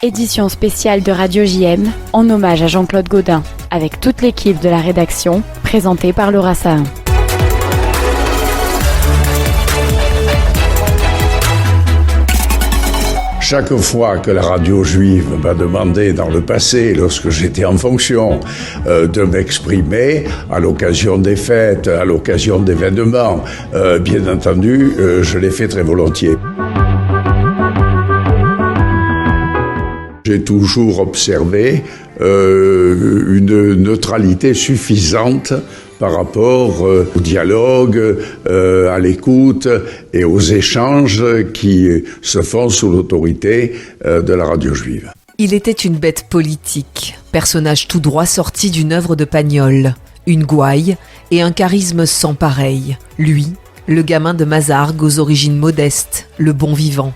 Édition spéciale de Radio JM, en hommage à Jean-Claude Gaudin, avec toute l'équipe de la rédaction, présentée par Laura Sahin. Chaque fois que la radio juive m'a demandé dans le passé, lorsque j'étais en fonction, de m'exprimer à l'occasion des fêtes, à l'occasion d'événements, bien entendu, je l'ai fait très volontiers. J'ai toujours observé une neutralité suffisante par rapport au dialogue, à l'écoute et aux échanges qui se font sous l'autorité de la radio juive. Il était une bête politique, personnage tout droit sorti d'une œuvre de Pagnol, une gouaille et un charisme sans pareil. Lui, le gamin de Mazargues aux origines modestes, le bon vivant.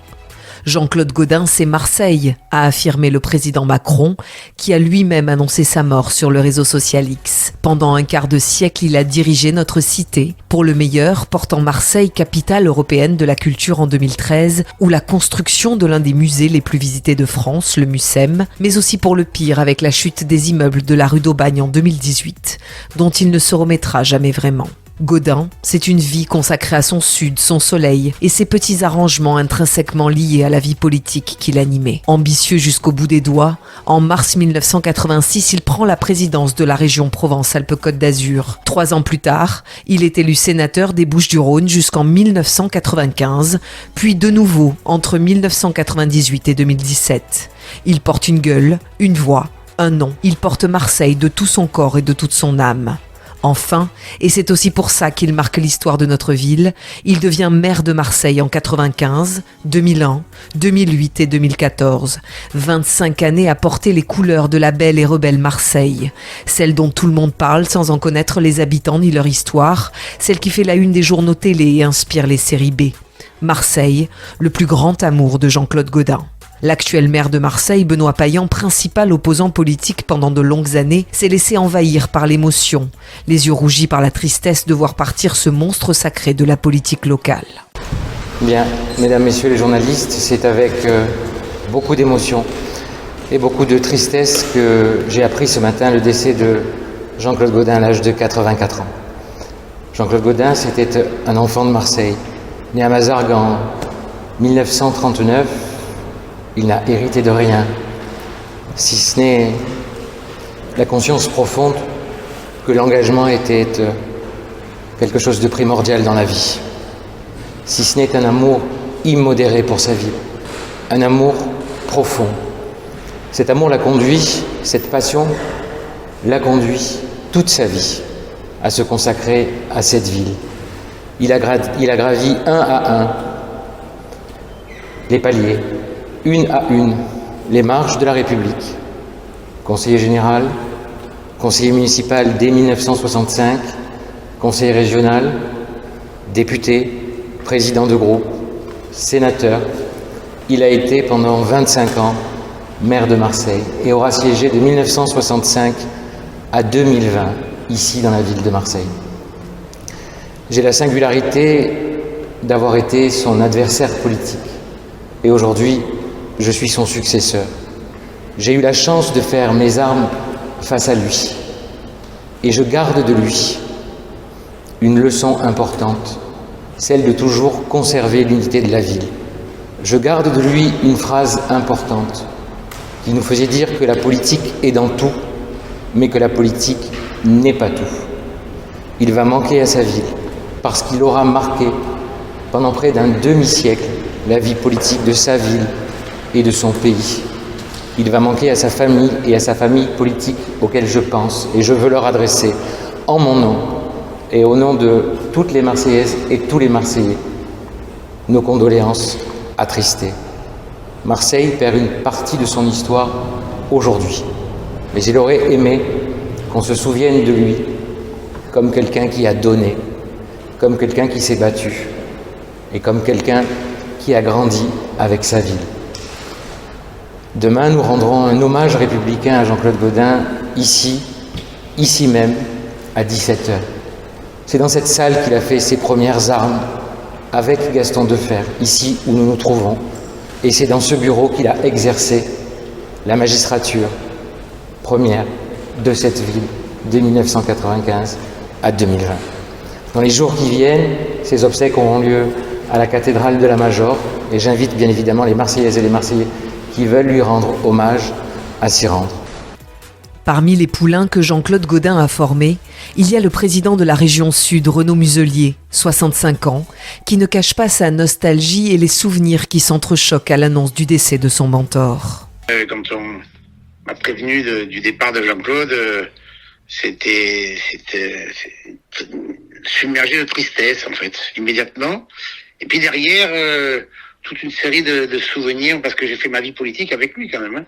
Jean-Claude Gaudin, c'est Marseille, a affirmé le président Macron, qui a lui-même annoncé sa mort sur le réseau social X. Pendant un quart de siècle, il a dirigé notre cité, pour le meilleur, portant Marseille capitale européenne de la culture en 2013, ou la construction de l'un des musées les plus visités de France, le Mucem, mais aussi pour le pire avec la chute des immeubles de la rue d'Aubagne en 2018, dont il ne se remettra jamais vraiment. Gaudin, c'est une vie consacrée à son sud, son soleil et ses petits arrangements intrinsèquement liés à la vie politique qu'il animait. Ambitieux jusqu'au bout des doigts, en mars 1986, il prend la présidence de la région Provence-Alpes-Côte d'Azur. 3 ans plus tard, il est élu sénateur des Bouches-du-Rhône jusqu'en 1995, puis de nouveau entre 1998 et 2017. Il porte une gueule, une voix, un nom. Il porte Marseille de tout son corps et de toute son âme. Enfin, et c'est aussi pour ça qu'il marque l'histoire de notre ville, il devient maire de Marseille en 95, 2001, 2008 et 2014. 25 années à porter les couleurs de la belle et rebelle Marseille. Celle dont tout le monde parle sans en connaître les habitants ni leur histoire. Celle qui fait la une des journaux télé et inspire les séries B. Marseille, le plus grand amour de Jean-Claude Gaudin. L'actuel maire de Marseille, Benoît Payan, principal opposant politique pendant de longues années, s'est laissé envahir par l'émotion, les yeux rougis par la tristesse de voir partir ce monstre sacré de la politique locale. Bien, mesdames, messieurs les journalistes, c'est avec beaucoup d'émotion et beaucoup de tristesse que j'ai appris ce matin le décès de Jean-Claude Gaudin à l'âge de 84 ans. Jean-Claude Gaudin, c'était un enfant de Marseille, né à Mazargues en 1939. Il n'a hérité de rien, si ce n'est la conscience profonde que l'engagement était quelque chose de primordial dans la vie. Si ce n'est un amour immodéré pour sa vie, un amour profond. Cet amour l'a conduit, cette passion l'a conduit toute sa vie à se consacrer à cette ville. Il a gravi un à un les paliers, une à une, les marches de la République. Conseiller général, conseiller municipal dès 1965, conseiller régional, député, président de groupe, sénateur. Il a été pendant 25 ans maire de Marseille et aura siégé de 1965 à 2020, ici dans la ville de Marseille. J'ai la singularité d'avoir été son adversaire politique et aujourd'hui, je suis son successeur. J'ai eu la chance de faire mes armes face à lui. Et je garde de lui une leçon importante, celle de toujours conserver l'unité de la ville. Je garde de lui une phrase importante qui nous faisait dire que la politique est dans tout, mais que la politique n'est pas tout. Il va manquer à sa ville parce qu'il aura marqué pendant près d'un demi-siècle la vie politique de sa ville et de son pays. Il va manquer à sa famille et à sa famille politique auxquelles je pense et je veux leur adresser en mon nom et au nom de toutes les Marseillaises et tous les Marseillais nos condoléances attristées. Marseille perd une partie de son histoire aujourd'hui, mais il aurait aimé qu'on se souvienne de lui comme quelqu'un qui a donné, comme quelqu'un qui s'est battu et comme quelqu'un qui a grandi avec sa ville. Demain, nous rendrons un hommage républicain à Jean-Claude Gaudin, ici même, à 17h. C'est dans cette salle qu'il a fait ses premières armes avec Gaston Defferre, ici où nous nous trouvons. Et c'est dans ce bureau qu'il a exercé la magistrature première de cette ville dès 1995 à 2020. Dans les jours qui viennent, ces obsèques auront lieu à la cathédrale de la Major et j'invite bien évidemment les Marseillaises et les Marseillais qui veulent lui rendre hommage à s'y rendre. Parmi les poulains que Jean-Claude Gaudin a formés, il y a le président de la région Sud, Renaud Muselier, 65 ans, qui ne cache pas sa nostalgie et les souvenirs qui s'entrechoquent à l'annonce du décès de son mentor. Quand on m'a prévenu du départ de Jean-Claude, c'était submergé de tristesse en fait, immédiatement. Et puis derrière, toute une série de souvenirs, parce que j'ai fait ma vie politique avec lui quand même.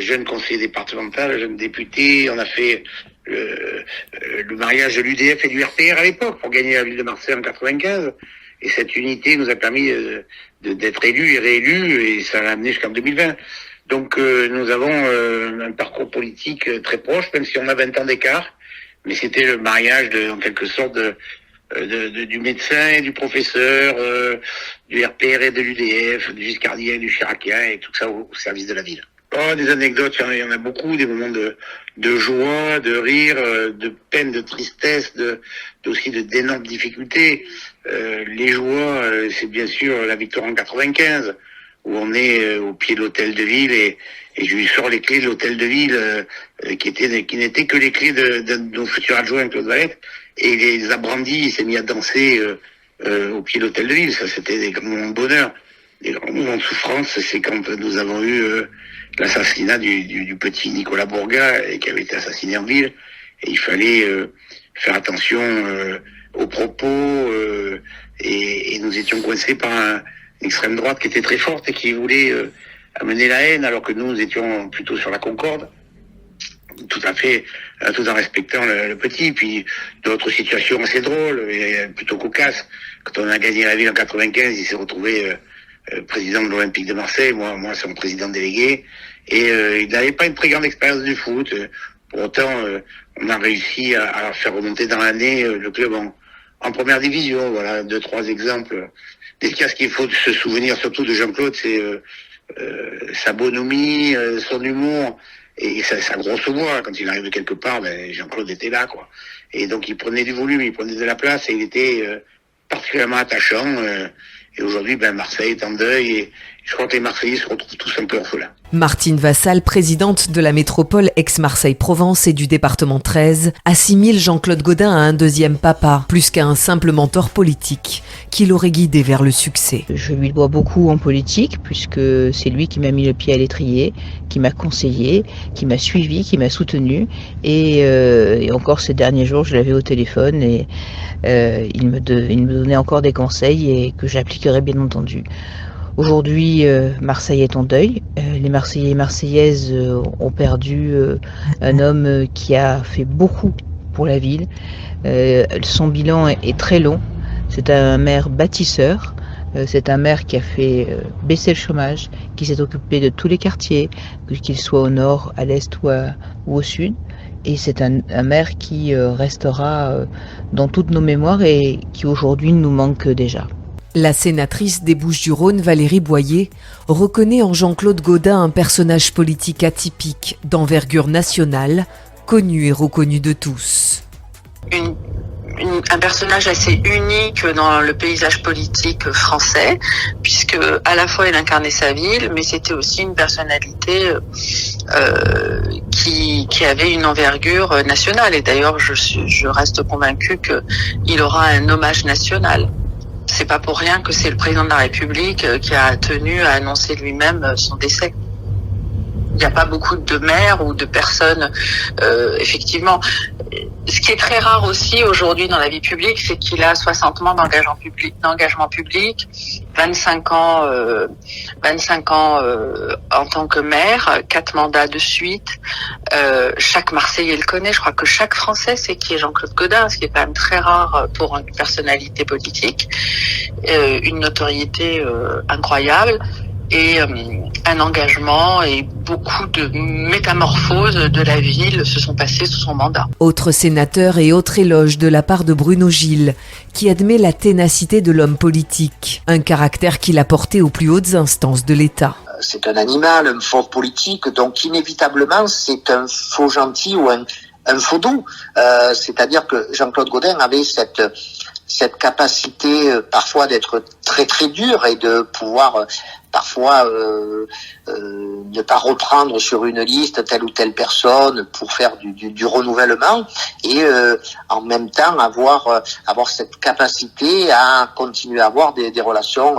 Jeune conseiller départemental, jeune député, on a fait le mariage de l'UDF et du RPR à l'époque pour gagner la ville de Marseille en 95. Et cette unité nous a permis d'être élus et réélus et ça l'a amené jusqu'en 2020. Donc nous avons un parcours politique très proche, même si on a 20 ans d'écart. Mais c'était le mariage en quelque sorte du médecin et du professeur, du RPR et de l'UDF, du Giscardien et du Chiracien et tout ça au service de la ville. Oh, des anecdotes, il y en a beaucoup, des moments de joie, de rire, de peine, de tristesse, aussi d'énormes difficultés. Les joies, c'est bien sûr la victoire en 95, où on est au pied de l'hôtel de ville et je lui sors les clés de l'hôtel de ville, qui n'étaient que les clés de nos futurs adjoints, Claude Valette, et il les a brandis, il s'est mis à danser au pied de l'hôtel de ville. Ça, c'était des grands moments de bonheur. Des grands moments de souffrance, c'est quand nous avons eu l'assassinat du petit Nicolas Bourga, qui avait été assassiné en ville. Et il fallait faire attention aux propos, et nous étions coincés par une extrême droite qui était très forte et qui voulait amener la haine, alors que nous étions plutôt sur la concorde. Tout à fait, tout en respectant le petit. Puis d'autres situations assez drôles et plutôt cocasses. Quand on a gagné la ville en 95, il s'est retrouvé président de l'Olympique de Marseille. Moi, c'est mon président délégué. Et il n'avait pas une très grande expérience du foot. Pour autant, on a réussi à faire remonter dans l'année le club en première division. Voilà, 2-3 exemples. Mais ce qu'il faut se souvenir surtout de Jean-Claude, c'est sa bonhomie, son humour et sa grosse voix. Quand il arrive de quelque part, Jean-Claude était là, quoi. Et donc il prenait du volume, il prenait de la place et il était particulièrement attachant. Et aujourd'hui, Marseille est en deuil et je crois que les Marseillais se retrouvent tous un peu orphelins. Martine Vassal, présidente de la métropole Aix-Marseille-Provence et du département 13, assimile Jean-Claude Gaudin à un deuxième papa, plus qu'à un simple mentor politique, qui l'aurait guidé vers le succès. Je lui dois beaucoup en politique, puisque c'est lui qui m'a mis le pied à l'étrier, qui m'a conseillé, qui m'a suivi, qui m'a soutenu. Et encore ces derniers jours, je l'avais au téléphone et il me donnait encore des conseils et que j'appliquerai bien entendu. Aujourd'hui, Marseille est en deuil. Les Marseillais et Marseillaises ont perdu un homme qui a fait beaucoup pour la ville. Son bilan est très long. C'est un maire bâtisseur. C'est un maire qui a fait baisser le chômage, qui s'est occupé de tous les quartiers, qu'ils soient au nord, à l'est ou au sud. Et c'est un maire qui restera dans toutes nos mémoires et qui aujourd'hui nous manque déjà. La sénatrice des Bouches-du-Rhône, Valérie Boyer, reconnaît en Jean-Claude Gaudin un personnage politique atypique, d'envergure nationale, connu et reconnu de tous. Un personnage assez unique dans le paysage politique français, puisque à la fois il incarnait sa ville, mais c'était aussi une personnalité qui avait une envergure nationale. Et d'ailleurs, je reste convaincue qu'il aura un hommage national. C'est pas pour rien que c'est le président de la République qui a tenu à annoncer lui-même son décès. Il n'y a pas beaucoup de maires ou de personnes, effectivement. Ce qui est très rare aussi aujourd'hui dans la vie publique, c'est qu'il a 60 ans d'engagement public, 25 ans en tant que maire, 4 mandats de suite. Chaque Marseillais le connaît. Je crois que chaque Français sait qui est Jean-Claude Gaudin, ce qui est quand même très rare pour une personnalité politique. Une notoriété incroyable. Et un engagement et beaucoup de métamorphoses de la ville se sont passées sous son mandat. Autre sénateur et autre éloge de la part de Bruno Gilles, qui admet la ténacité de l'homme politique, un caractère qu'il a porté aux plus hautes instances de l'État. c'est un animal, un faux politique, donc inévitablement c'est un faux gentil ou un faux doux. C'est-à-dire que Jean-Claude Gaudin avait cette capacité parfois d'être très très dur et de pouvoir parfois ne pas reprendre sur une liste telle ou telle personne pour faire du renouvellement et en même temps avoir cette capacité à continuer à avoir des relations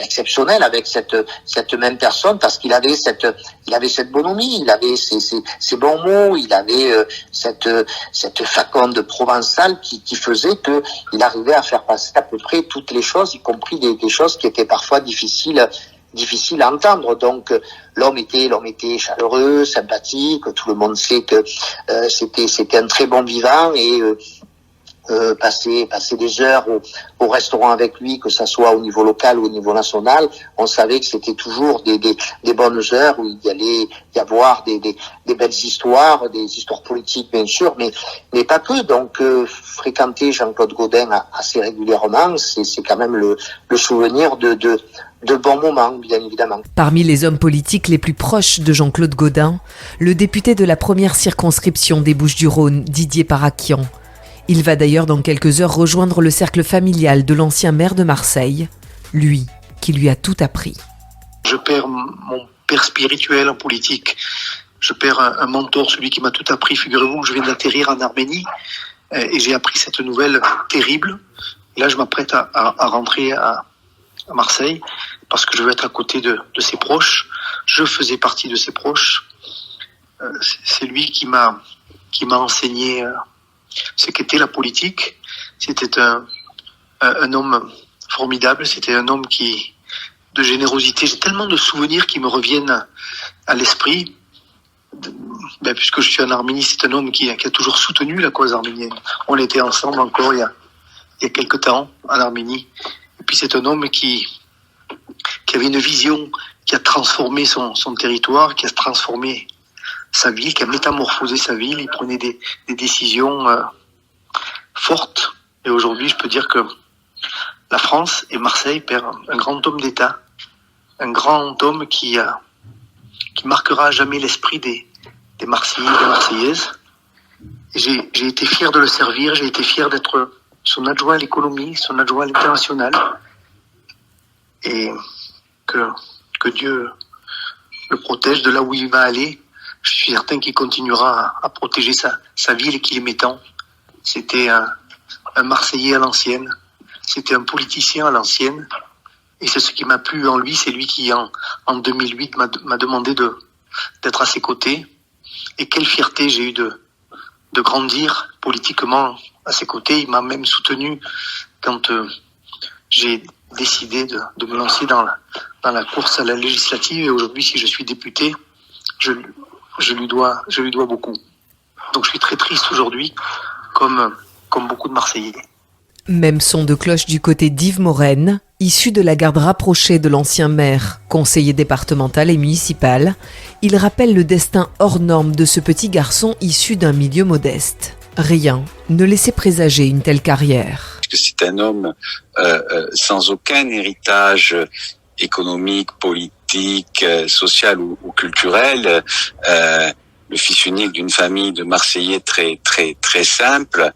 exceptionnelles avec cette même personne, parce qu'il avait cette bonhomie, il avait ses bons mots, il avait cette faconde provençale qui faisait que il arrivait à faire passer à peu près toutes les choses, y compris des choses qui étaient parfois difficiles à entendre. Donc l'homme était chaleureux, sympathique, tout le monde sait que c'était un très bon vivant, et passer des heures au restaurant avec lui, que ça soit au niveau local ou au niveau national, on savait que c'était toujours des bonnes heures où il y allait y avoir des belles histoires, des histoires politiques bien sûr, mais pas que. Donc fréquenter Jean-Claude Gaudin assez régulièrement, c'est quand même le souvenir de bons moments, bien évidemment. Parmi les hommes politiques les plus proches de Jean-Claude Gaudin, le député de la première circonscription des Bouches-du-Rhône, Didier Parakian. Il va d'ailleurs dans quelques heures rejoindre le cercle familial de l'ancien maire de Marseille, lui qui lui a tout appris. Je perds mon père spirituel en politique. Je perds un mentor, celui qui m'a tout appris. Figurez-vous que je viens d'atterrir en Arménie et j'ai appris cette nouvelle terrible. Et là, je m'apprête à rentrer à Marseille parce que je veux être à côté de ses proches. Je faisais partie de ses proches. C'est lui qui m'a enseigné ce qu'était la politique. C'était un homme formidable, c'était un homme de générosité. J'ai tellement de souvenirs qui me reviennent à l'esprit. Puisque je suis en Arménie, c'est un homme qui a toujours soutenu la cause arménienne. On était ensemble encore il y a quelque temps en Arménie. Et puis c'est un homme qui avait une vision, qui a transformé son territoire, qui a transformé sa ville, qui a métamorphosé sa ville. Il prenait des décisions fortes. Et aujourd'hui, je peux dire que la France et Marseille perdent un grand homme d'État, un grand homme qui marquera à jamais l'esprit des Marseillais et des Marseillaises. Et j'ai été fier de le servir, j'ai été fier d'être son adjoint à l'économie, son adjoint à l'international. Et que Dieu le protège de là où il va aller. Je suis certain qu'il continuera à protéger sa ville et qu'il aimait tant. C'était un Marseillais à l'ancienne. C'était un politicien à l'ancienne. Et c'est ce qui m'a plu en lui. C'est lui qui, en 2008, m'a demandé d'être à ses côtés. Et quelle fierté j'ai eu de grandir politiquement à ses côtés. Il m'a même soutenu quand j'ai décidé de me lancer dans la course à la législative. Et aujourd'hui, si je suis député, je lui dois beaucoup. Donc je suis très triste aujourd'hui, comme beaucoup de Marseillais. Même son de cloche du côté d'Yves Morenne, issu de la garde rapprochée de l'ancien maire, conseiller départemental et municipal. Il rappelle le destin hors norme de ce petit garçon issu d'un milieu modeste. Rien ne laissait présager une telle carrière. C'est un homme sans aucun héritage économique, politique, social ou culturel, le fils unique d'une famille de Marseillais très très très simple,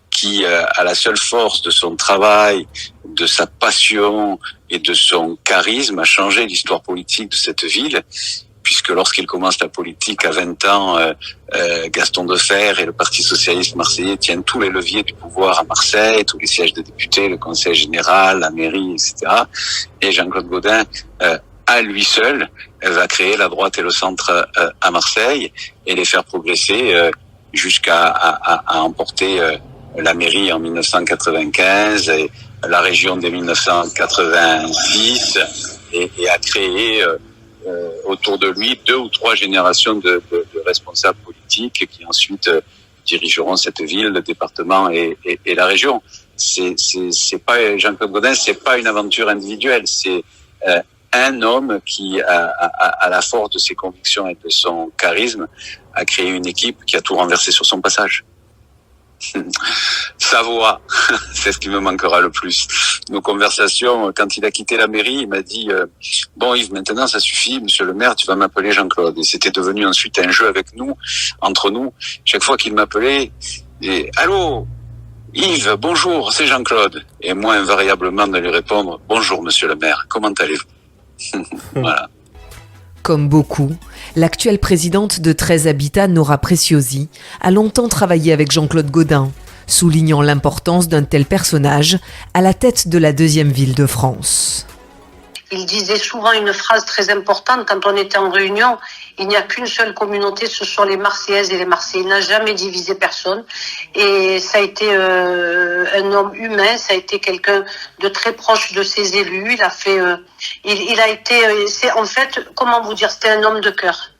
qui à la seule force de son travail, de sa passion et de son charisme a changé l'histoire politique de cette ville, puisque lorsqu'il commence la politique à 20 ans, Gaston Defferre et le Parti socialiste marseillais tiennent tous les leviers du pouvoir à Marseille, tous les sièges de députés, le conseil général, la mairie, etc. Et Jean-Claude Gaudin, à lui seul, va créer la droite et le centre à Marseille et les faire progresser jusqu'à emporter la mairie en 1995 et la région dès 1986 et à créer autour de lui 2 ou 3 générations de responsables politiques qui ensuite dirigeront cette ville, le département et la région. C'est pas Jean-Claude Gaudin, c'est pas une aventure individuelle, c'est un homme qui, à la force de ses convictions et de son charisme, a créé une équipe qui a tout renversé sur son passage. Sa voix, c'est ce qui me manquera le plus. Nos conversations, quand il a quitté la mairie, il m'a dit bon Yves, maintenant ça suffit, monsieur le maire, tu vas m'appeler Jean-Claude. Et c'était devenu ensuite un jeu avec nous, entre nous. Chaque fois qu'il m'appelait, et allô Yves, bonjour, c'est Jean-Claude. Et moi, invariablement, de lui répondre bonjour monsieur le maire, comment allez-vous? Voilà. Comme beaucoup, l'actuelle présidente de 13 Habitat, Nora Preciosi, a longtemps travaillé avec Jean-Claude Gaudin, soulignant l'importance d'un tel personnage à la tête de la deuxième ville de France. Il disait souvent une phrase très importante quand on était en réunion: il n'y a qu'une seule communauté, ce sont les Marseillaises et les Marseillais. Il n'a jamais divisé personne. Et ça a été un homme humain, ça a été quelqu'un de très proche de ses élus. Il a fait, il a été, c'est en fait, comment vous dire, c'était un homme de cœur.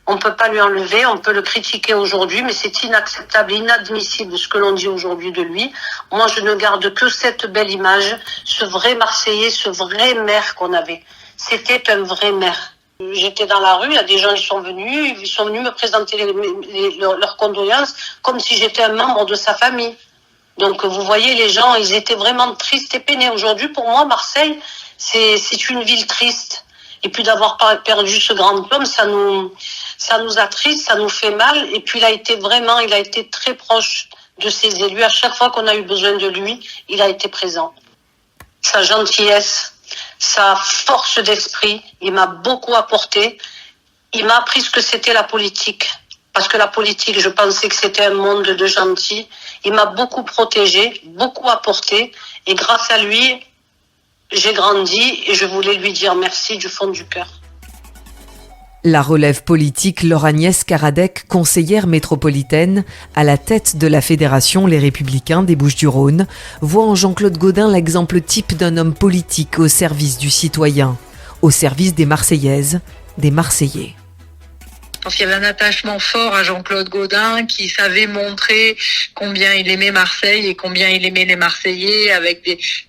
On peut pas lui enlever, on peut le critiquer aujourd'hui, mais c'est inacceptable, inadmissible ce que l'on dit aujourd'hui de lui. Moi, je ne garde que cette belle image, ce vrai Marseillais, ce vrai maire qu'on avait. C'était un vrai maire. J'étais dans la rue, il y a des gens qui sont venus me présenter leurs condoléances comme si j'étais un membre de sa famille. Donc vous voyez, les gens, ils étaient vraiment tristes et peinés. Aujourd'hui, pour moi, Marseille, c'est une ville triste. Et puis d'avoir perdu ce grand homme, ça nous attriste, ça nous fait mal. Et puis il a été très proche de ses élus. À chaque fois qu'on a eu besoin de lui, il a été présent. Sa gentillesse, sa force d'esprit, il m'a beaucoup apporté. Il m'a appris ce que c'était la politique. Parce que la politique, je pensais que c'était un monde de gentils. Il m'a beaucoup protégé, beaucoup apporté. Et grâce à lui, j'ai grandi et je voulais lui dire merci du fond du cœur. La relève politique Laure-Agnès Karadec, conseillère métropolitaine à la tête de la Fédération Les Républicains des Bouches-du-Rhône, voit en Jean-Claude Gaudin l'exemple type d'un homme politique au service du citoyen, au service des Marseillaises, des Marseillais. Parce qu'il y avait un attachement fort à Jean-Claude Gaudin qui savait montrer combien il aimait Marseille et combien il aimait les Marseillais, avec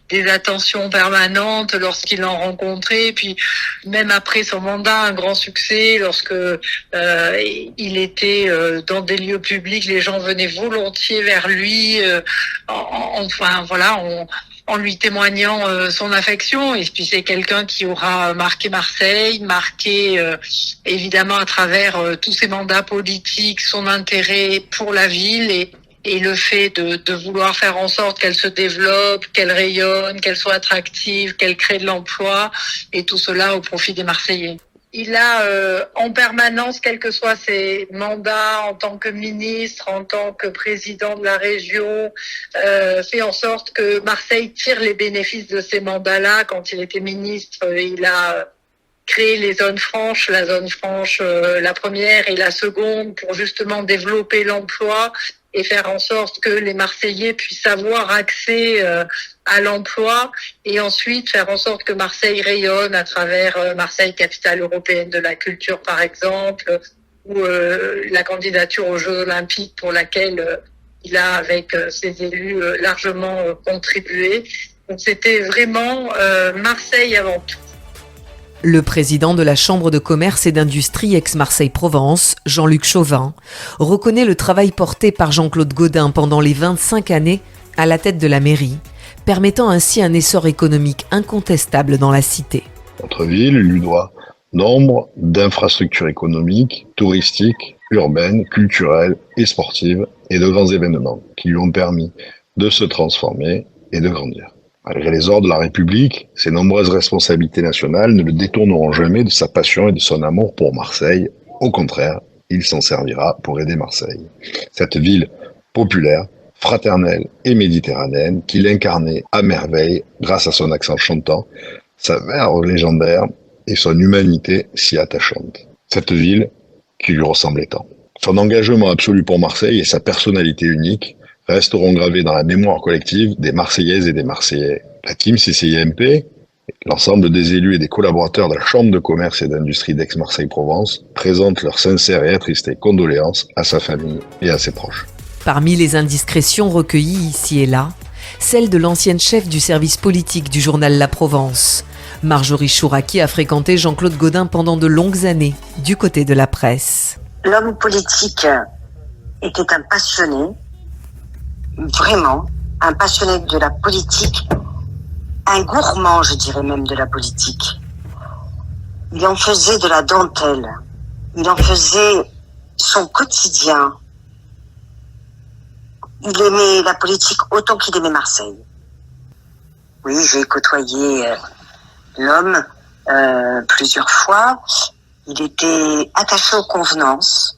des attentions permanentes lorsqu'il en rencontrait. Puis même après son mandat, un grand succès lorsque il était dans des lieux publics, les gens venaient volontiers vers lui. En lui témoignant son affection. Et puis c'est quelqu'un qui aura marqué Marseille, évidemment à travers tous ses mandats politiques, son intérêt pour la ville et le fait de vouloir faire en sorte qu'elle se développe, qu'elle rayonne, qu'elle soit attractive, qu'elle crée de l'emploi, et tout cela au profit des Marseillais. Il a en permanence, quels que soient ses mandats en tant que ministre, en tant que président de la région, fait en sorte que Marseille tire les bénéfices de ces mandats-là. Quand il était ministre, il a créé les zones franches, la zone franche, la première et la seconde, pour justement développer l'emploi et faire en sorte que les Marseillais puissent avoir accès à l'emploi, et ensuite faire en sorte que Marseille rayonne à travers Marseille, capitale européenne de la culture par exemple, ou la candidature aux Jeux Olympiques pour laquelle il a, avec ses élus, largement contribué. Donc c'était vraiment Marseille avant tout. Le président de la Chambre de commerce et d'industrie Aix-Marseille-Provence, Jean-Luc Chauvin, reconnaît le travail porté par Jean-Claude Gaudin pendant les 25 années à la tête de la mairie, permettant ainsi un essor économique incontestable dans la cité. Notre ville lui doit nombre d'infrastructures économiques, touristiques, urbaines, culturelles et sportives, et de grands événements qui lui ont permis de se transformer et de grandir. Malgré les ordres de la République, ses nombreuses responsabilités nationales ne le détourneront jamais de sa passion et de son amour pour Marseille. Au contraire, il s'en servira pour aider Marseille. Cette ville populaire, fraternelle et méditerranéenne qu'il incarnait à merveille grâce à son accent chantant, sa verve légendaire et son humanité si attachante. Cette ville qui lui ressemblait tant. Son engagement absolu pour Marseille et sa personnalité unique resteront gravés dans la mémoire collective des Marseillaises et des Marseillais. La team CCIMP, l'ensemble des élus et des collaborateurs de la Chambre de commerce et d'industrie d'Aix-Marseille-Provence présentent leurs sincères et attristées condoléances à sa famille et à ses proches. Parmi les indiscrétions recueillies ici et là, celle de l'ancienne chef du service politique du journal La Provence. Marjorie Chouraki a fréquenté Jean-Claude Gaudin pendant de longues années, du côté de la presse. L'homme politique était un passionné. vraiment un passionné de la politique, un gourmand, je dirais même, de la politique. Il en faisait de la dentelle. Il en faisait son quotidien. Il aimait la politique autant qu'il aimait Marseille. Oui, j'ai côtoyé l'homme plusieurs fois. Il était attaché aux convenances.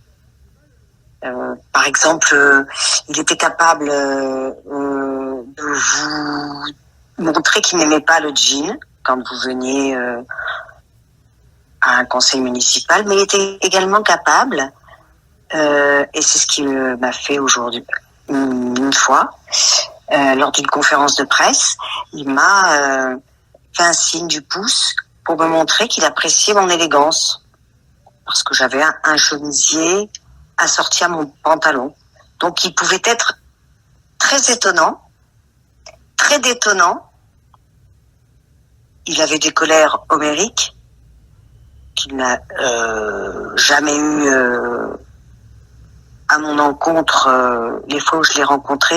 Par exemple, il était capable de vous montrer qu'il n'aimait pas le gin quand vous veniez à un conseil municipal, mais il était également capable, et c'est ce qu'il m'a fait aujourd'hui, une fois, lors d'une conférence de presse, il m'a fait un signe du pouce pour me montrer qu'il appréciait mon élégance, parce que j'avais un chemisier assorti à mon pantalon. Donc il pouvait être très étonnant, très détonnant. Il avait des colères homériques qu'il n'a jamais eu à mon encontre les fois où je l'ai rencontré.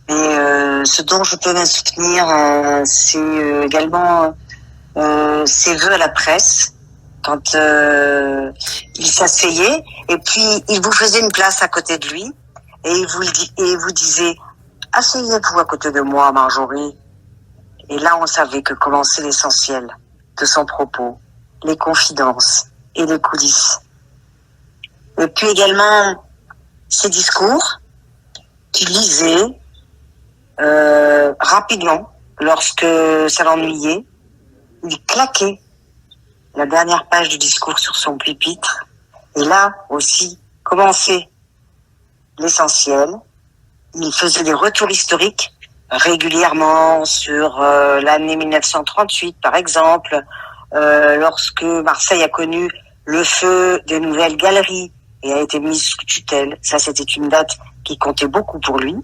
Et ce dont je peux me souvenir, c'est également ses vœux à la presse, quand il s'asseyait et puis il vous faisait une place à côté de lui et il vous disait « Asseyez-vous à côté de moi, Marjorie ». Et là, on savait que commençait l'essentiel de son propos, les confidences et les coulisses. Et puis également ses discours qu'il lisait rapidement lorsque ça l'ennuyait. Il claquait la dernière page du discours sur son pupitre. Et là aussi commençait l'essentiel. Il faisait des retours historiques régulièrement sur l'année 1938, par exemple, lorsque Marseille a connu le feu des nouvelles galeries et a été mise sous tutelle. Ça, c'était une date qui comptait beaucoup pour lui.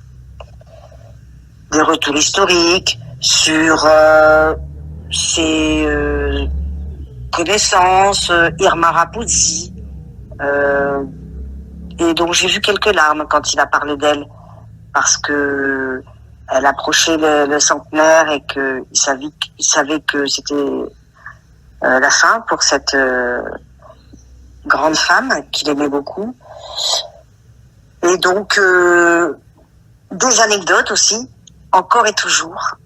Des retours historiques sur ses connaissances, Irma Rapuzzi. Et donc j'ai vu quelques larmes quand il a parlé d'elle, parce que elle approchait le centenaire et qu'il savait que c'était la fin pour cette grande femme qu'il aimait beaucoup. Et donc des anecdotes aussi, encore et toujours.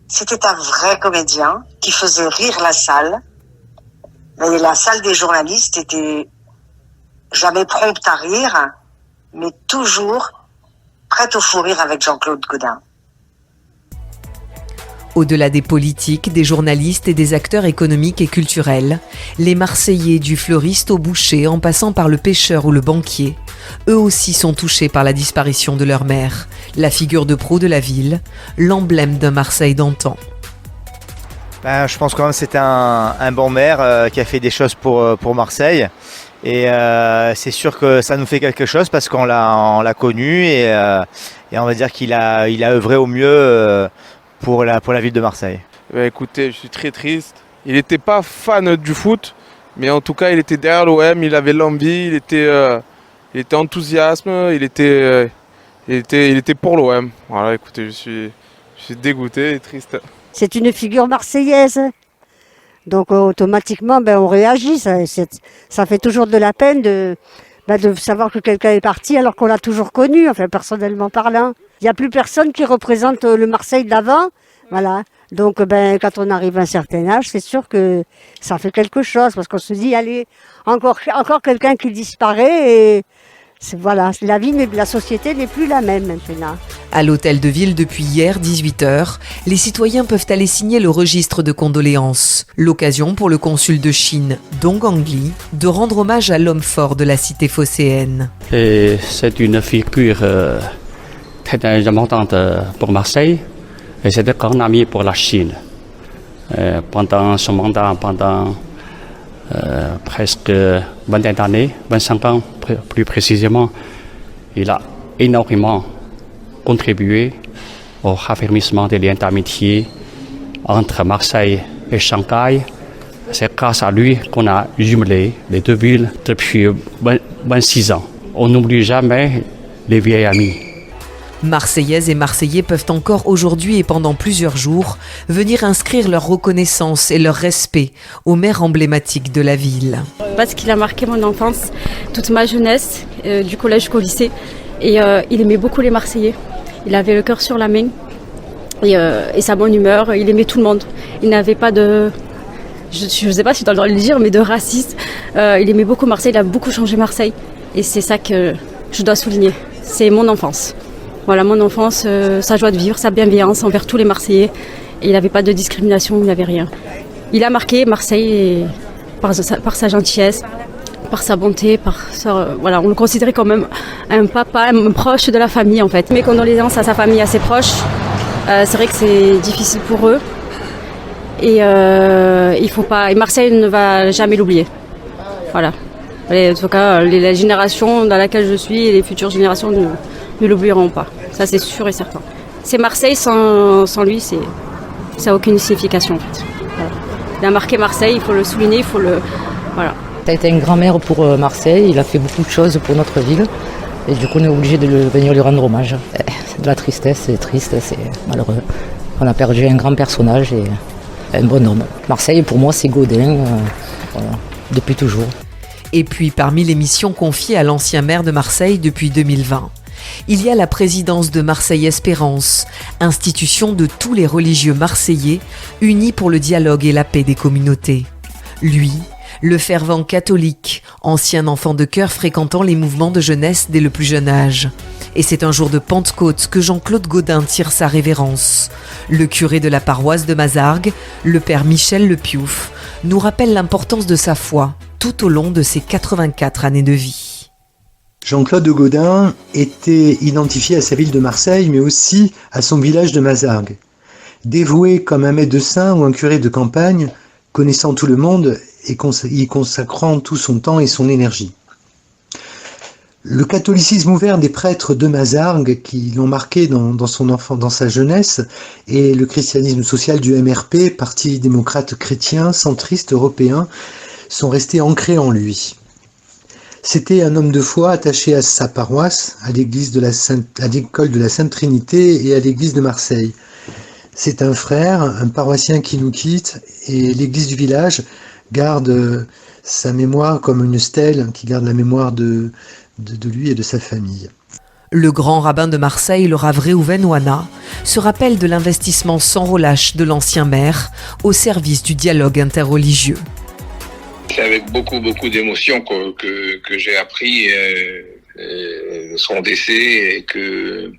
C'était un vrai comédien qui faisait rire la salle. Et la salle des journalistes était jamais prompte à rire, mais toujours prête au fou rire avec Jean-Claude Gaudin. Au-delà des politiques, des journalistes et des acteurs économiques et culturels, les Marseillais du fleuriste au boucher en passant par le pêcheur ou le banquier, eux aussi sont touchés par la disparition de leur mère, la figure de proue de la ville, l'emblème d'un Marseille d'antan. Je pense quand même que c'était un bon maire qui a fait des choses pour Marseille. Et c'est sûr que ça nous fait quelque chose parce qu'on l'a connu et on va dire qu'il a œuvré au mieux pour la ville de Marseille. Écoutez, je suis très triste. Il n'était pas fan du foot, mais en tout cas il était derrière l'OM, il avait l'envie, il était enthousiaste, il était pour l'OM. Voilà, écoutez, je suis dégoûté et triste. C'est une figure marseillaise. Donc automatiquement, on réagit. Ça fait toujours de la peine de savoir que quelqu'un est parti alors qu'on l'a toujours connu, enfin personnellement parlant. Il n'y a plus personne qui représente le Marseille d'avant. Voilà. Donc quand on arrive à un certain âge, c'est sûr que ça fait quelque chose parce qu'on se dit, allez, encore quelqu'un qui disparaît et voilà, la vie, la société n'est plus la même maintenant. À l'hôtel de ville depuis hier, 18h, les citoyens peuvent aller signer le registre de condoléances. L'occasion pour le consul de Chine, Dong Angli, de rendre hommage à l'homme fort de la cité phocéenne. Et c'est une figure très importante pour Marseille et c'est un grand ami pour la Chine. Pendant son mandat, presque 20 années, 25 ans plus précisément, il a énormément contribué au raffermissement des liens d'amitié entre Marseille et Shanghai. C'est grâce à lui qu'on a jumelé les deux villes depuis 26 ans. On n'oublie jamais les vieils amis. Marseillaises et Marseillais peuvent encore aujourd'hui et pendant plusieurs jours venir inscrire leur reconnaissance et leur respect au maire emblématique de la ville. Parce qu'il a marqué mon enfance, toute ma jeunesse, du collège jusqu'au lycée. Et il aimait beaucoup les Marseillais. Il avait le cœur sur la main et sa bonne humeur. Il aimait tout le monde. Il n'avait pas de... Je ne sais pas si tu as le droit de le dire, mais de racisme. Il aimait beaucoup Marseille, il a beaucoup changé Marseille. Et c'est ça que je dois souligner. C'est mon enfance. Voilà, mon enfance, sa joie de vivre, sa bienveillance envers tous les Marseillais. Et il n'avait pas de discrimination, il n'avait rien. Il a marqué Marseille par sa gentillesse, par sa bonté, voilà, on le considérait comme un papa, un proche de la famille en fait. Mes condoléances à sa famille, à ses proches. C'est vrai que c'est difficile pour eux. Et Marseille ne va jamais l'oublier. Voilà. En tout cas, la génération dans laquelle je suis et les futures générations ne l'oublieront pas. Ça, c'est sûr et certain. C'est Marseille, sans lui, ça n'a aucune signification en fait. Voilà. Il a marqué Marseille, il faut le souligner, voilà. Ça a été un grand maire pour Marseille, il a fait beaucoup de choses pour notre ville. Et du coup, on est obligé de venir lui rendre hommage. C'est de la tristesse, c'est triste, c'est malheureux. On a perdu un grand personnage et un bon homme. Marseille, pour moi, c'est Gaudin, voilà, depuis toujours. Et puis, parmi les missions confiées à l'ancien maire de Marseille depuis 2020, il y a la présidence de Marseille Espérance, institution de tous les religieux marseillais unis pour le dialogue et la paix des communautés. Lui, le fervent catholique, ancien enfant de chœur fréquentant les mouvements de jeunesse dès le plus jeune âge. Et c'est un jour de Pentecôte que Jean-Claude Gaudin tire sa révérence. Le curé de la paroisse de Mazargues, le père Michel Le Piouf, nous rappelle l'importance de sa foi tout au long de ses 84 années de vie. Jean-Claude Gaudin était identifié à sa ville de Marseille, mais aussi à son village de Mazargues. Dévoué comme un maître de saint ou un curé de campagne, connaissant tout le monde et y consacrant tout son temps et son énergie. Le catholicisme ouvert des prêtres de Mazargues qui l'ont marqué dans sa jeunesse et le christianisme social du MRP, Parti démocrate chrétien, centriste européen, sont restés ancrés en lui. C'était un homme de foi attaché à sa paroisse, à l'école de la Sainte Trinité et à l'église de Marseille. C'est un frère, un paroissien qui nous quitte et l'église du village garde sa mémoire comme une stèle qui garde la mémoire de lui et de sa famille. Le grand rabbin de Marseille, le Rav Réhouven Ouana, se rappelle de l'investissement sans relâche de l'ancien maire au service du dialogue interreligieux. C'est avec beaucoup d'émotion que j'ai appris son décès et que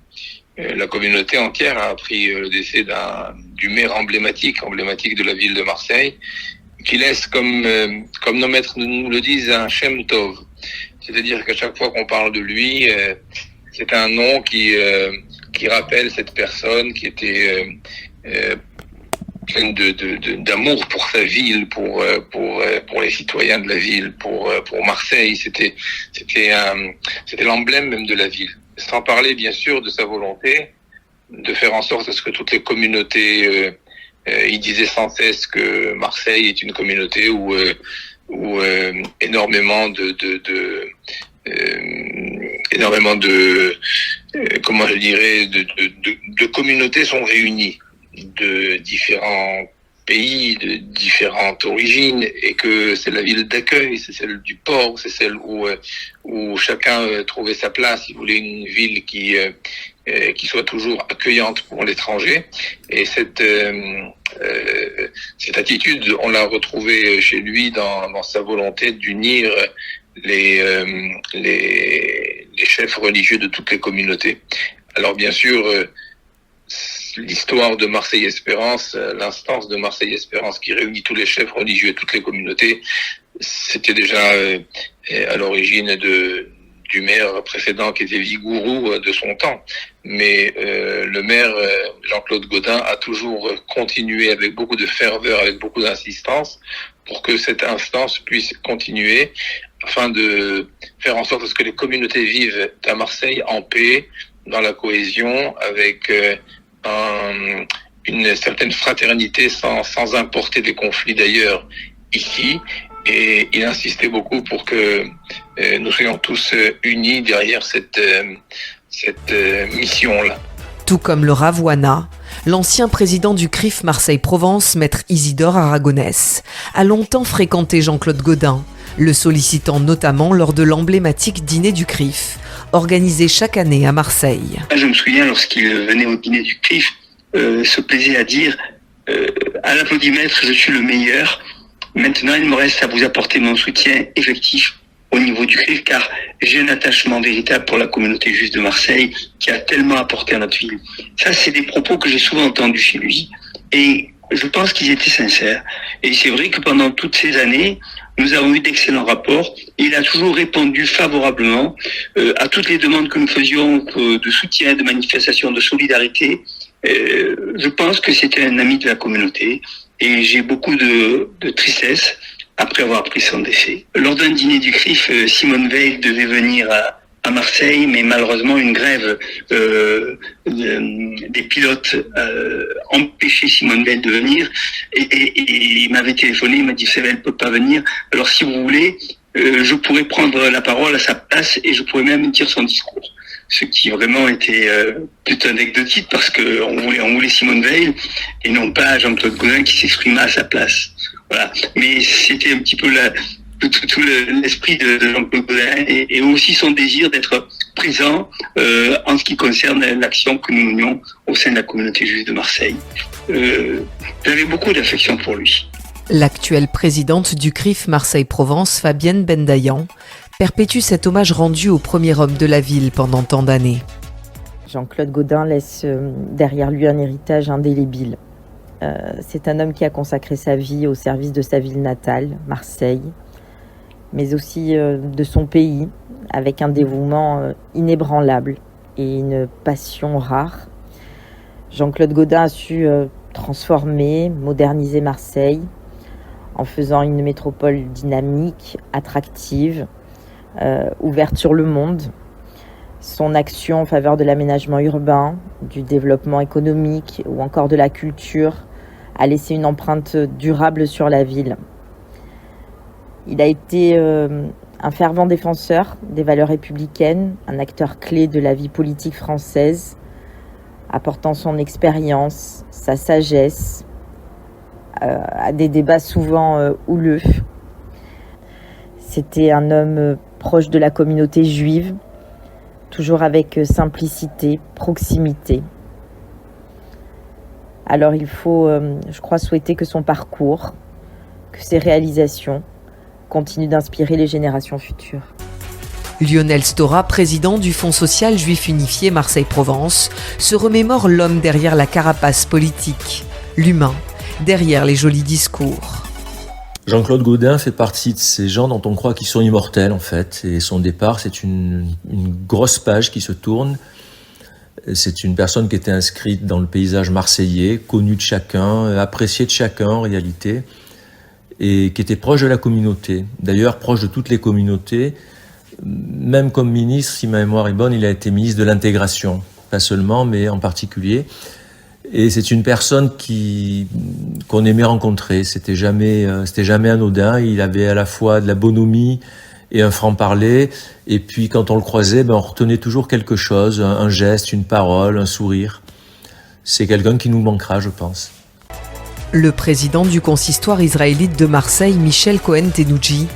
la communauté entière a appris le décès du maire emblématique de la ville de Marseille, qui laisse, comme nos maîtres nous le disent, un Shem Tov. C'est-à-dire qu'à chaque fois qu'on parle de lui, c'est un nom qui rappelle cette personne qui était pleine d'amour pour sa ville, pour les citoyens de la ville, pour Marseille. C'était l'emblème même de la ville. Sans parler bien sûr de sa volonté de faire en sorte à ce que toutes les communautés, il disait sans cesse que Marseille est une communauté où énormément de communautés sont réunies de différents pays, de différentes origines, et que c'est la ville d'accueil, c'est celle du port, c'est celle où chacun trouvait sa place. Il voulait une ville qui soit toujours accueillante pour l'étranger. Et cette attitude, on l'a retrouvée chez lui dans sa volonté d'unir les chefs religieux de toutes les communautés. Alors bien sûr, l'histoire de Marseille Espérance, l'instance de Marseille Espérance qui réunit tous les chefs religieux et toutes les communautés, c'était déjà à l'origine du maire précédent qui était Vigourou de son temps. Mais le maire Jean-Claude Gaudin a toujours continué avec beaucoup de ferveur, avec beaucoup d'insistance pour que cette instance puisse continuer afin de faire en sorte à ce que les communautés vivent à Marseille en paix, dans la cohésion, avec une certaine fraternité sans importer des conflits d'ailleurs ici. Et il insistait beaucoup pour que nous soyons tous unis derrière cette cette mission-là. Tout comme le Ravouana, l'ancien président du CRIF Marseille-Provence, maître Isidore Aragonès, a longtemps fréquenté Jean-Claude Gaudin, le sollicitant notamment lors de l'emblématique dîner du CRIF, organisé chaque année à Marseille. Je me souviens, lorsqu'il venait au dîner du CRIF, se plaisait à dire à l'applaudimètre, je suis le meilleur. Maintenant, il me reste à vous apporter mon soutien effectif au niveau du CRIF, car j'ai un attachement véritable pour la communauté juive de Marseille qui a tellement apporté à notre ville. Ça, c'est des propos que j'ai souvent entendus chez lui et je pense qu'ils étaient sincères. Et c'est vrai que pendant toutes ces années, nous avons eu d'excellents rapports. Il a toujours répondu favorablement à toutes les demandes que nous faisions de soutien, de manifestation, de solidarité. Je pense que c'était un ami de la communauté et j'ai beaucoup de tristesse après avoir appris son décès. Lors d'un dîner du CRIF, Simone Veil devait venir à Marseille, mais malheureusement une grève des pilotes empêchait Simone Veil de venir et il m'avait téléphoné, il m'a dit « elle ne peut pas venir, alors si vous voulez, je pourrais prendre la parole à sa place et je pourrais même dire son discours ». Ce qui vraiment était plutôt anecdotique parce qu'on voulait Simone Veil et non pas Jean-Claude Gaudin qui s'exprimait à sa place. Voilà. Mais c'était un petit peu tout l'esprit de Jean-Claude Gaudin et aussi son désir d'être présent en ce qui concerne l'action que nous menions au sein de la communauté juive de Marseille. J'avais beaucoup d'affection pour lui. L'actuelle présidente du CRIF Marseille-Provence, Fabienne Bendayan, perpétue cet hommage rendu au premier homme de la ville pendant tant d'années. Jean-Claude Gaudin laisse derrière lui un héritage indélébile. C'est un homme qui a consacré sa vie au service de sa ville natale, Marseille, mais aussi de son pays, avec un dévouement inébranlable et une passion rare. Jean-Claude Gaudin a su transformer, moderniser Marseille en faisant une métropole dynamique, attractive, ouverte sur le monde. Son action en faveur de l'aménagement urbain, du développement économique ou encore de la culture a laissé une empreinte durable sur la ville. Il a été un fervent défenseur des valeurs républicaines, un acteur clé de la vie politique française, apportant son expérience, sa sagesse à des débats souvent houleux. C'était un homme proche de la communauté juive, toujours avec simplicité, proximité. Alors il faut, je crois, souhaiter que son parcours, que ses réalisations continuent d'inspirer les générations futures. Lionel Stora, président du Fonds social juif unifié Marseille-Provence, se remémore l'homme derrière la carapace politique, l'humain derrière les jolis discours. Jean-Claude Gaudin fait partie de ces gens dont on croit qu'ils sont immortels en fait, et son départ c'est une grosse page qui se tourne. C'est une personne qui était inscrite dans le paysage marseillais, connue de chacun, appréciée de chacun en réalité, et qui était proche de la communauté, d'ailleurs proche de toutes les communautés. Même comme ministre, si ma mémoire est bonne, il a été ministre de l'intégration, pas seulement, mais en particulier. Et c'est une personne qu'on aimait rencontrer. C'était jamais anodin. Il avait à la fois de la bonhomie et un franc-parler. Et puis quand on le croisait, on retenait toujours quelque chose, un geste, une parole, un sourire. C'est quelqu'un qui nous manquera, je pense. Le président du consistoire israélite de Marseille, Michel Cohen-Tenoudji,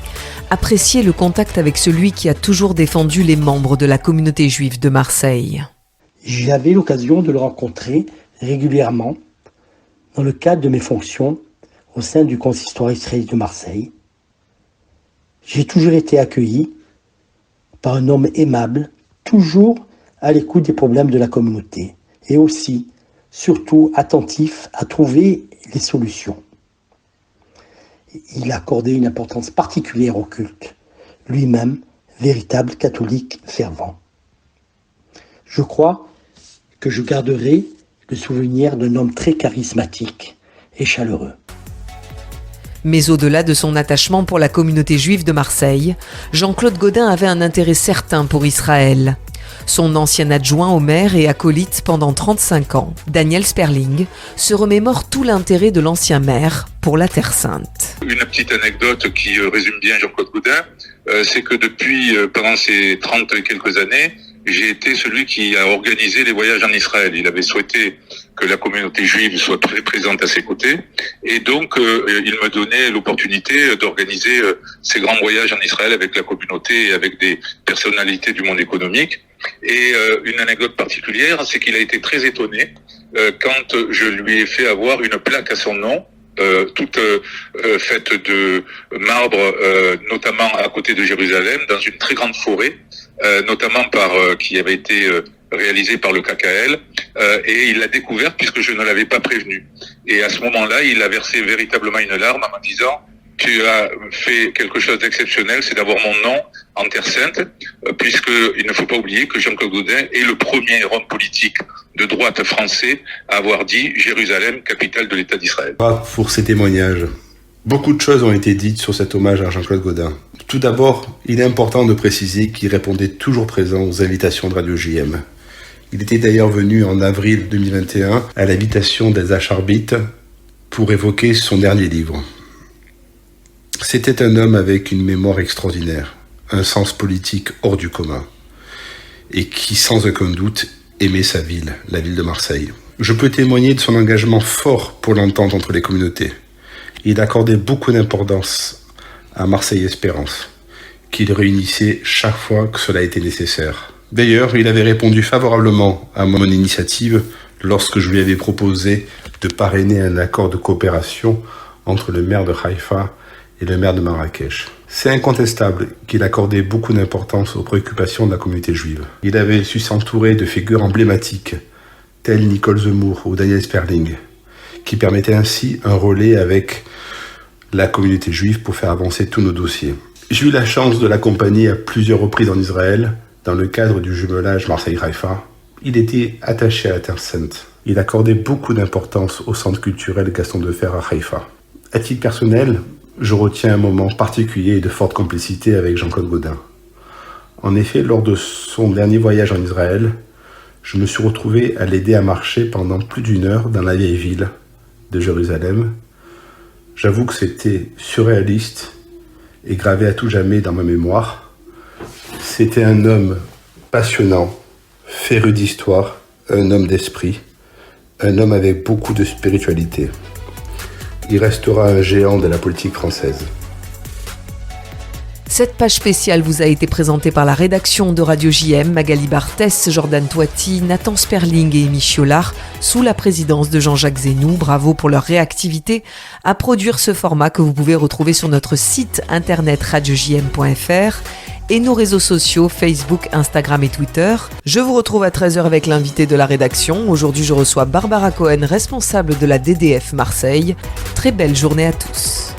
appréciait le contact avec celui qui a toujours défendu les membres de la communauté juive de Marseille. J'avais l'occasion de le rencontrer régulièrement dans le cadre de mes fonctions au sein du consistoire israélite de Marseille. J'ai toujours été accueilli par un homme aimable, toujours à l'écoute des problèmes de la communauté et aussi, surtout, attentif à trouver les solutions. Il accordait une importance particulière au culte, lui-même véritable catholique fervent. Je crois que je garderai le souvenir d'un homme très charismatique et chaleureux. Mais au-delà de son attachement pour la communauté juive de Marseille, Jean-Claude Gaudin avait un intérêt certain pour Israël. Son ancien adjoint au maire et acolyte pendant 35 ans, Daniel Sperling, se remémore tout l'intérêt de l'ancien maire pour la Terre Sainte. Une petite anecdote qui résume bien Jean-Claude Gaudin, c'est que depuis, pendant ces 30 et quelques années, j'ai été celui qui a organisé les voyages en Israël. Il avait souhaité que la communauté juive soit très présente à ses côtés, et donc il me donnait l'opportunité d'organiser ces grands voyages en Israël avec la communauté et avec des personnalités du monde économique. Et une anecdote particulière, c'est qu'il a été très étonné quand je lui ai fait avoir une plaque à son nom, toute faite de marbre, notamment à côté de Jérusalem, dans une très grande forêt, notamment qui avait été réalisée par le KKL, et il l'a découvert puisque je ne l'avais pas prévenu. Et à ce moment-là, il a versé véritablement une larme en me disant: tu as fait quelque chose d'exceptionnel, c'est d'avoir mon nom en Terre Sainte, puisqu'il ne faut pas oublier que Jean-Claude Gaudin est le premier homme politique de droite français à avoir dit Jérusalem, capitale de l'État d'Israël. Pour ces témoignages. Beaucoup de choses ont été dites sur cet hommage à Jean-Claude Gaudin. Tout d'abord, il est important de préciser qu'il répondait toujours présent aux invitations de Radio JM. Il était d'ailleurs venu en avril 2021 à l'invitation d'Elsa Charbit pour évoquer son dernier livre. C'était un homme avec une mémoire extraordinaire, un sens politique hors du commun, et qui, sans aucun doute, aimait sa ville, la ville de Marseille. Je peux témoigner de son engagement fort pour l'entente entre les communautés. Il accordait beaucoup d'importance à Marseille Espérance, qu'il réunissait chaque fois que cela était nécessaire. D'ailleurs, il avait répondu favorablement à mon initiative lorsque je lui avais proposé de parrainer un accord de coopération entre le maire de Haïfa et le maire de Marrakech. C'est incontestable qu'il accordait beaucoup d'importance aux préoccupations de la communauté juive. Il avait su s'entourer de figures emblématiques, telles Nicole Zemmour ou Daniel Sperling, qui permettaient ainsi un relais avec la communauté juive pour faire avancer tous nos dossiers. J'ai eu la chance de l'accompagner à plusieurs reprises en Israël, dans le cadre du jumelage Marseille-Haïfa. Il était attaché à la Terre Sainte. Il accordait beaucoup d'importance au centre culturel Gaston Defferre à Haïfa. À titre personnel, je retiens un moment particulier et de forte complicité avec Jean-Claude Gaudin. En effet, lors de son dernier voyage en Israël, je me suis retrouvé à l'aider à marcher pendant plus d'1 heure dans la vieille ville de Jérusalem. J'avoue que c'était surréaliste et gravé à tout jamais dans ma mémoire. C'était un homme passionnant, féru d'histoire, un homme d'esprit, un homme avec beaucoup de spiritualité. Il restera un géant de la politique française. Cette page spéciale vous a été présentée par la rédaction de Radio JM, Magali Barthès, Jordan Toiti, Nathan Sperling et Amy Chiolard, sous la présidence de Jean-Jacques Zénou. Bravo pour leur réactivité à produire ce format que vous pouvez retrouver sur notre site internet radiojm.fr et nos réseaux sociaux Facebook, Instagram et Twitter. Je vous retrouve à 13h avec l'invité de la rédaction. Aujourd'hui, je reçois Barbara Cohen, responsable de la DDF Marseille. Très belle journée à tous.